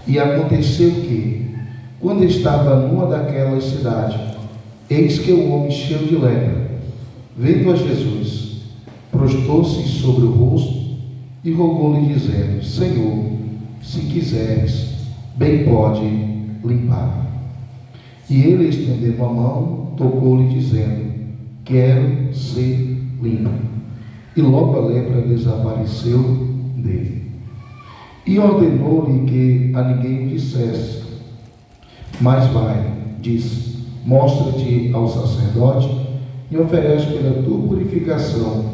E aconteceu que, quando estava numa daquelas cidades, eis que o homem cheio de lepra, vendo a Jesus, prostrou-se sobre o rosto e rogou-lhe, dizendo: Senhor, se quiseres, bem pode limpar. E ele, estendendo a mão, tocou-lhe, dizendo: quero ser limpo. E logo a lepra desapareceu dele. E ordenou-lhe que a ninguém o dissesse. Mas vai, disse, mostra-te ao sacerdote e oferece pela tua purificação,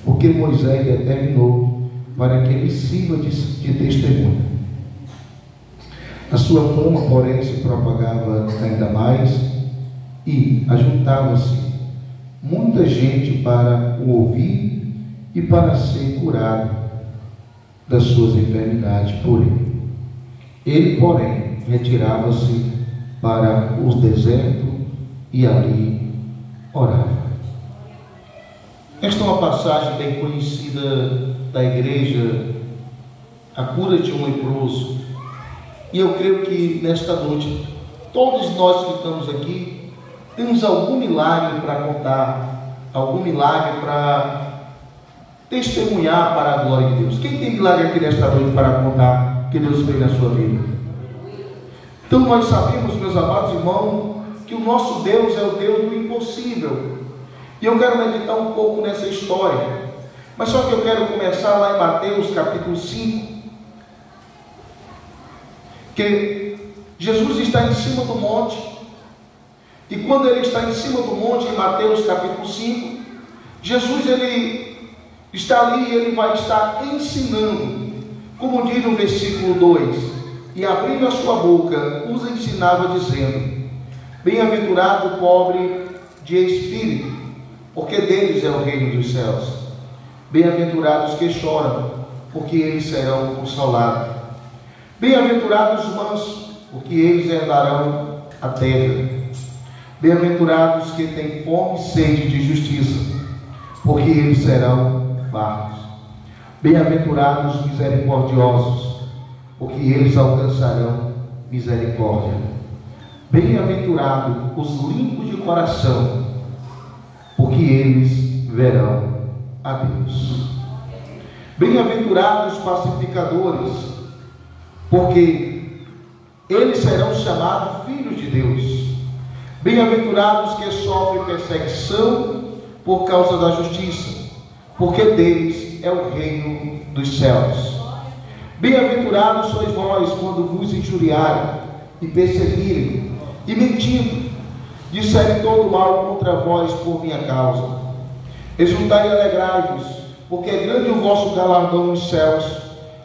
porque Moisés determinou para que ele sirva de testemunho. A sua fama, porém, se propagava ainda mais e ajuntava-se muita gente para o ouvir e para ser curado das suas enfermidades por ele. Ele, porém, retirava-se para os desertos e ali orava. Esta é uma passagem bem conhecida da igreja, a cura de um leproso. E eu creio que nesta noite, todos nós que estamos aqui, temos algum milagre para contar, algum milagre para testemunhar para a glória de Deus. Quem tem milagre aqui nesta noite para contar que Deus fez na sua vida? Então nós sabemos, meus amados irmãos, que o nosso Deus é o Deus do impossível. E eu quero meditar um pouco nessa história. Mas só que eu quero começar lá em Mateus capítulo 5. Que Jesus está em cima do monte. E quando ele está em cima do monte, em Mateus capítulo 5, Jesus ele está ali e ele vai estar ensinando, como diz no versículo 2: e abrindo a sua boca, os ensinava dizendo: bem-aventurado o pobre de espírito, porque deles é o reino dos céus. Bem-aventurados que choram, porque eles serão consolados. Bem-aventurados os mansos, porque eles herdarão a terra. Bem-aventurados que têm fome e sede de justiça, porque eles serão fartos. Bem-aventurados os misericordiosos, porque eles alcançarão misericórdia. Bem-aventurados os limpos de coração, porque eles verão a Deus. Bem-aventurados os pacificadores, porque eles serão chamados filhos de Deus. Bem-aventurados que sofrem perseguição por causa da justiça, porque deles é o reino dos céus. Bem-aventurados sois vós quando vos injuriarem e perseguirem, e mentindo, disserem todo mal contra vós por minha causa. Exultai e alegrai-vos, porque é grande o vosso galardão nos céus,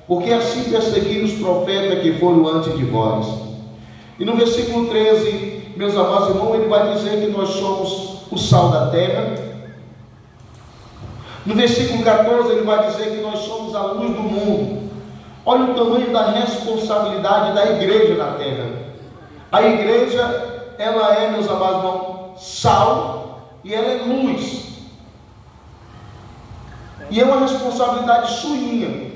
porque assim perseguiram os profetas que foram antes de vós. E no versículo 13, meus amados irmãos, ele vai dizer que nós somos o sal da terra. No versículo 14, ele vai dizer que nós somos a luz do mundo. Olha o tamanho da responsabilidade da igreja na terra. A igreja, ela é, meus amados irmãos, sal e ela é luz. E é uma responsabilidade suinha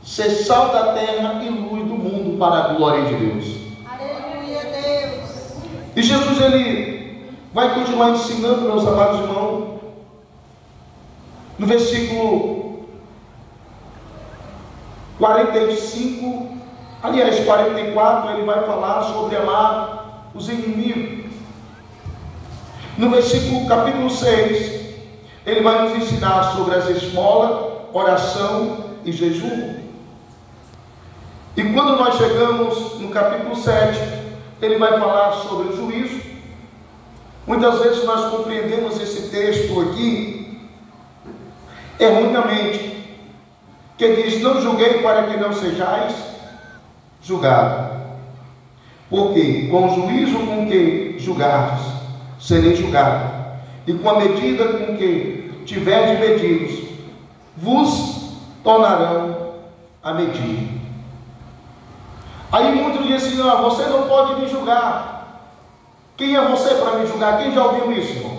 ser sal da terra e luz do mundo para a glória de Deus. Aleluia, Deus. E Jesus ele vai continuar ensinando, meus amados irmãos. No versículo 45, aliás 44, ele vai falar sobre amar os inimigos. No versículo capítulo 6, ele vai nos ensinar sobre as esmolas, oração e jejum. E quando nós chegamos no capítulo 7, ele vai falar sobre o juízo. Muitas vezes nós compreendemos esse texto aqui erroneamente, que diz: não julguei para que não sejais julgados, porque com o juízo com que julgardes, serei julgado, e com a medida com que tiverdes medidos, vos tornarão a medir. Aí muitos dizem assim: você não pode me julgar. Quem é você para me julgar? Quem já ouviu isso, irmão?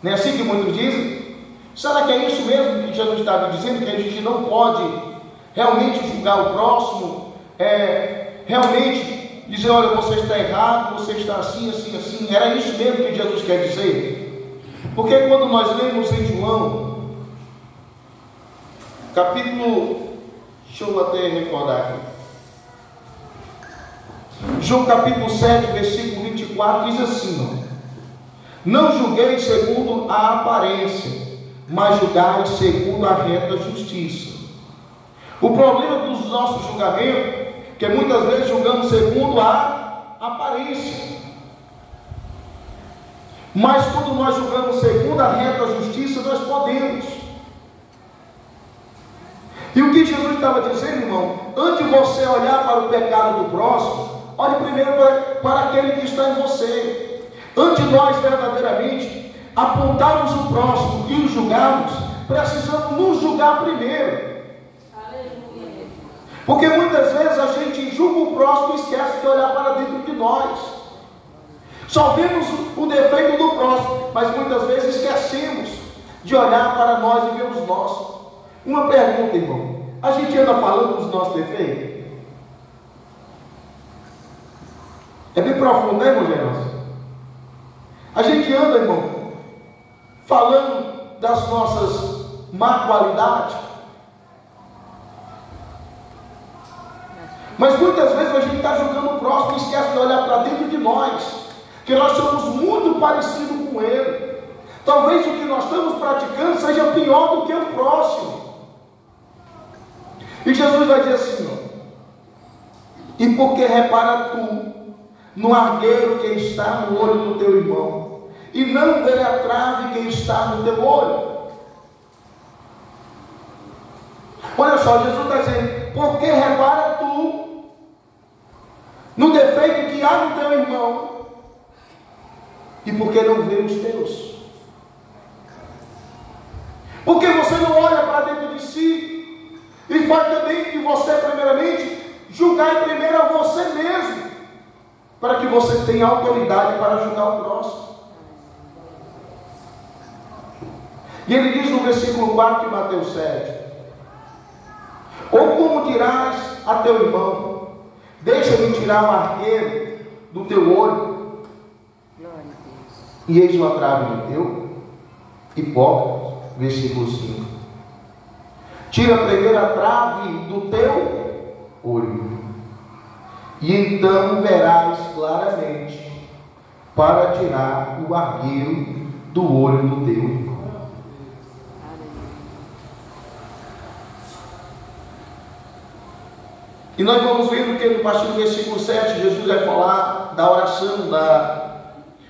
Não é assim que muitos dizem? Será que é isso mesmo que Jesus estava dizendo? Que a gente não pode realmente julgar o próximo, realmente dizer, olha, você está errado, você está assim, assim, assim. Era isso mesmo que Jesus quer dizer? Porque quando nós lemos em João, capítulo, deixa eu até recordar aqui, João capítulo 7, versículo 24, diz assim, ó: não julguei segundo a aparência, mas julgai segundo a reta justiça. O problema dos nossos julgamentos, que muitas vezes julgamos segundo a aparência, mas quando nós julgamos segundo a reta justiça, nós podemos. E o que Jesus estava dizendo, irmão? Antes de você olhar para o pecado do próximo, olhe primeiro para aquele que está em você. Antes de nós verdadeiramente apontarmos o próximo e o julgarmos, precisamos nos julgar primeiro. Porque muitas vezes a gente julga o próximo e esquece de olhar para dentro de nós. Só vemos o defeito do próximo, mas muitas vezes esquecemos de olhar para nós e ver os nossos. Uma pergunta, irmão: a gente anda falando dos nossos defeitos? É bem profundo, né, irmão Geraldo? A gente anda, irmão, falando das nossas má qualidades, mas muitas vezes a gente está julgando o próximo e esquece de olhar para dentro de nós, que nós somos muito parecidos com ele. Talvez o que nós estamos praticando seja pior do que o próximo. E Jesus vai dizer assim, ó: e porque repara tu no argueiro que está no olho do teu irmão, e não vê a trave que está no teu olho. Olha só, Jesus está dizendo: porque repara tu no defeito que há no teu irmão, e porque não vê os teus. Porque você não olha para dentro de si, e faz também que você, primeiramente, julgar primeiro a você mesmo, para que você tenha autoridade para julgar o próximo. E ele diz no versículo 4 de Mateus 7: ou como dirás a teu irmão, deixa-me tirar o argueiro do teu olho, e eis uma trave no teu? Hipócrita. Versículo 5: tira primeiro a trave do teu olho, e então verás claramente para tirar o argueiro do olho do teu irmão. E nós vamos ver que no partir do versículo 7, Jesus vai falar da oração,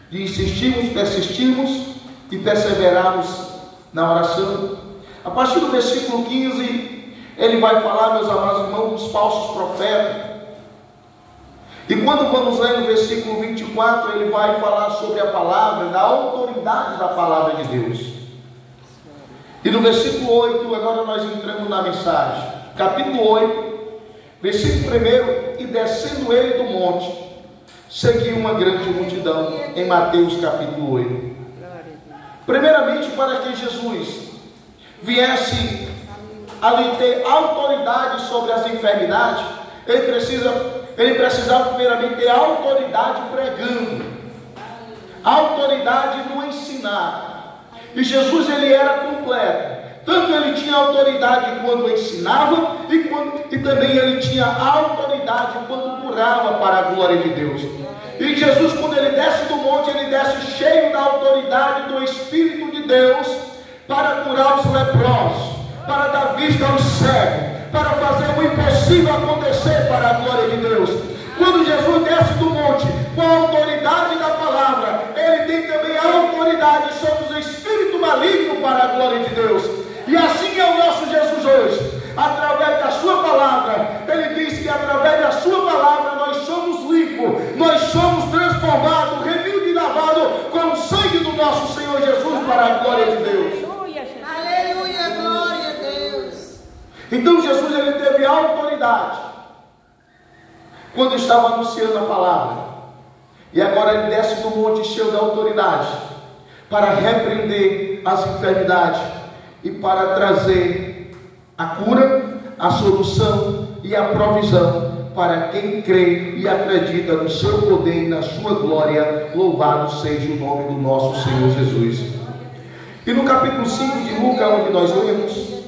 de insistirmos, persistirmos e perseverarmos na oração. A partir do versículo 15, ele vai falar, meus amados irmãos, dos falsos profetas. E quando vamos ler no versículo 24, ele vai falar sobre a palavra, da autoridade da palavra de Deus. E no versículo 8, agora nós entramos na mensagem. Capítulo 8, versículo 1: e descendo ele do monte, seguiu uma grande multidão, em Mateus capítulo 8. Primeiramente, para que Jesus viesse a ter autoridade sobre as enfermidades, ele precisava primeiramente ter autoridade pregando, autoridade no ensinar. E Jesus, ele era completo. Tanto ele tinha autoridade quando ensinava, e também ele tinha autoridade quando curava para a glória de Deus. E Jesus, quando ele desce do monte, ele desce cheio da autoridade do Espírito de Deus, para curar os leprosos, para dar vista aos cegos, para fazer o impossível acontecer para a glória de Deus. Quando Jesus desce do monte com a autoridade da palavra, ele tem também a autoridade sobre o espírito maligno para a glória de Deus. E assim é o nosso Jesus hoje. Através da sua palavra, ele diz que através da sua palavra nós somos limpos, nós somos transformados, remidos e lavados com o sangue do nosso Senhor Jesus para a glória de Deus. Aleluia, glória a Deus. Então Jesus, ele teve autoridade quando estava anunciando a palavra, e agora ele desce do monte cheio de autoridade para repreender as enfermidades e para trazer a cura, a solução e a provisão para quem crê e acredita no seu poder e na sua glória. Louvado seja o nome do nosso Senhor Jesus. E no capítulo 5 de Lucas, onde nós lemos,